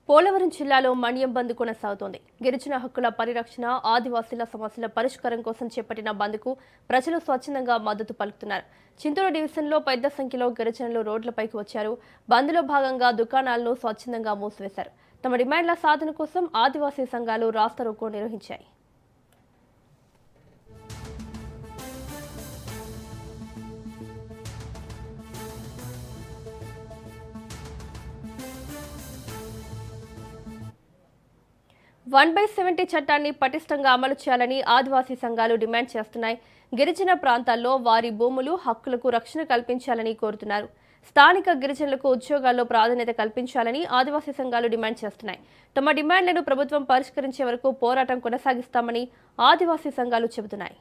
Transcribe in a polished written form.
పోలవరం జిల్లాలో మన్యం బంద్ కొనసాగుతోంది. గిరిజన హక్కుల పరిరక్షణ, ఆదివాసీల సమస్యల పరిష్కారం కోసం చేపట్టిన బంద్కు ప్రజలు స్వచ్ఛందంగా మద్దతు పలుకుతున్నారు. చింతూరు డివిజన్లో పెద్ద సంఖ్యలో గిరిజనులు రోడ్లపైకి వచ్చారు. బంద్లో భాగంగా దుకాణాలను స్వచ్ఛందంగా మూసివేశారు. తమ డిమాండ్ల సాధన కోసం ఆదివాసీ సంఘాలు రాస్తారోకో నిర్వహించాయి. 1/70 చట్టాన్ని పటిష్టంగా అమలు చేయాలని ఆదివాసీ సంఘాలు డిమాండ్ చేస్తున్నాయి. గిరిజన ప్రాంతాల్లో వారి భూములు, హక్కులకు రక్షణ కల్పించాలని కోరుతున్నారు. స్థానిక గిరిజనులకు ఉద్యోగాల్లో ప్రాధాన్యత కల్పించాలని ఆదివాసీ సంఘాలు డిమాండ్ చేస్తున్నాయి. తమ డిమాండ్లను ప్రభుత్వం పరిష్కరించే వరకు పోరాటం కొనసాగిస్తామని ఆదివాసీ సంఘాలు చెబుతున్నాయి.